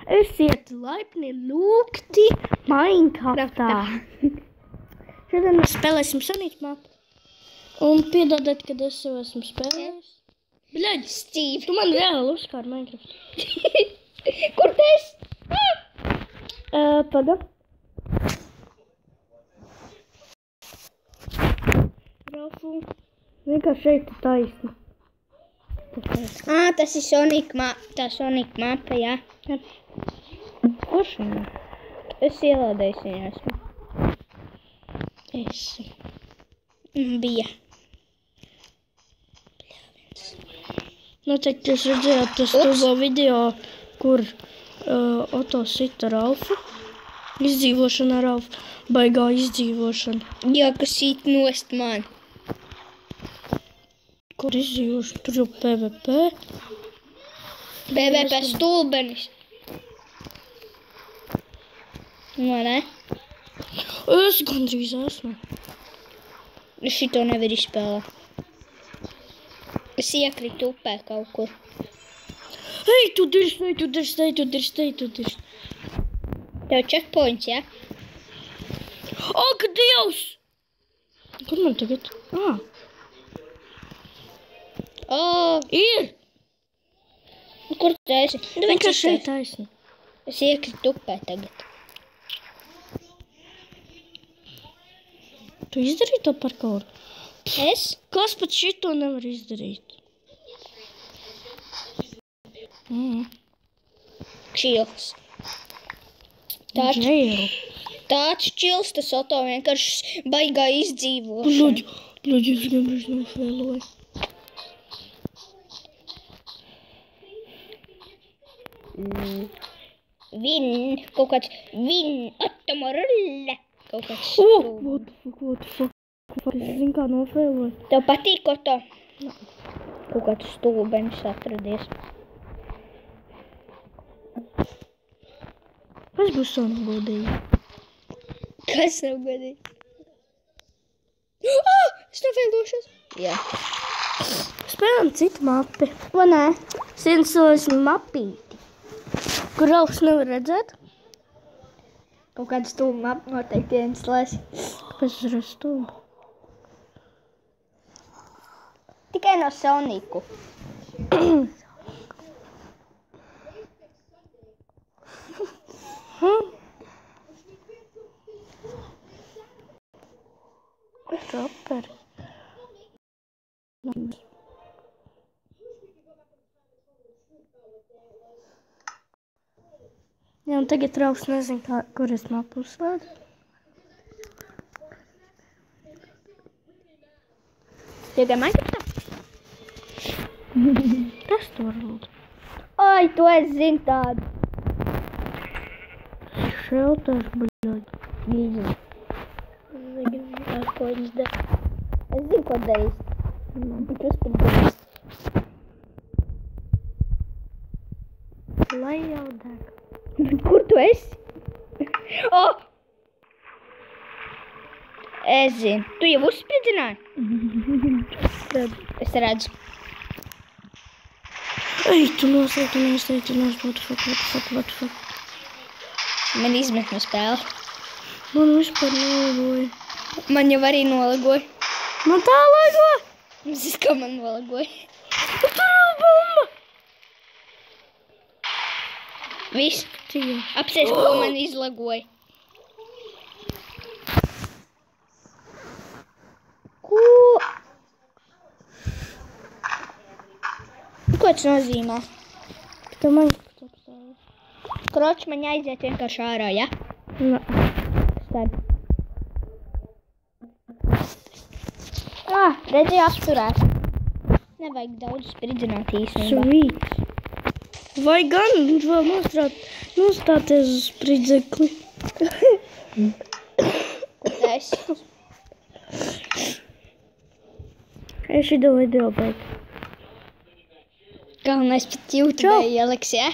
Esiet laipni lūgti Minecraftā. Šodien mēs spēlēsim Sonic mapu. Un piedodiet, kad es jau esmu spēlējis. Bļaļ, Steve. tu man reāli uzkār Minecraft. Kur tu esi? Paga. Ralfu. Vienkārši šeit ir taisna. Tas ir Sonic mapa, jā. Kurš viņa? Es ielādējis viņu esmu. Esi. Bija. Noteikti jūs redzējāt to stulbo video, kur Oto sita Ralfu. Izdzīvošana ar Ralfu. Baigā izdzīvošana. Jā, kas īt nost man. Kur izdzīvošana? Tur jau PvP. PvP stulbenis. Ne? Es gandrīz esmu. Es šito nevaru izspēlēt. Es iekritu upē kaut kur. Hei, tu dirstēji. Tev checkpoints, jā? Ak, Dievs! Kur man tagad? Ir! Kur tu esi? Vienkārši šeit taisni. Es iekritu upē tagad. Tu izdarīji to parkouru? Es? Kas pat šito nevar izdarīt? Čils. Džēru. Tāds čils, tas Oto vienkārši baigā izdzīvošana. Bļaļ, es gandrīz nofēloju. Kaut kāds automorulle. Kaut kāds What the fuck? Es zinu, kā nofēloju. Tev patīk, Oto? Kaut kāds stulbenis atradies. Kas būs savu godīgi? Kas nav godīgi? Es nofēlošos. Jā. Spēlējam citu mapi. Vai nē? Sensoris mapīti. Kur Ralfs nevar redzēt? Kaut kādu stulbu mapu noteikti ieinstallēs. Pēc stulbu. Tikai no Soniku. Super. Jā, un tagad Ralfs nezinu, kur es mapu uzslēdu. Tikai Minecraftā? Kas tu var lūdzu? Oi, to es zinu tādu. Šelters, bļaļ. Gīzi. Ko viņš dara? Es zinu, ko darīs. Viņš uzspīdīs. Lai jau deg. Kur tu esi? Es zinu. Tu jau uzspridzināji? Es redzu. Ej, tu noslēg. What the fuck. Man izmet no spēle. Man vispār nolagoja. Man jau arī nolagoja. Man tā lagoja. Zis, kā man nolagoja. Tur ir bomba. Viss. Tikai. Apsies, ko man izlagoja. Ko? Ko tas nozīmē? Tu man apstāvi. Kroč man aiziet vienkārši ārā, ja? Nē. Tad. Redzi, apsturēt. Nevajag daudz spridzināt īstenībā. Sweet. Vai gan vēl nostāties uz spridzekli? Kur tu esi? Es šito video beidzu. Galvenais pat YouTube ieliks, ja?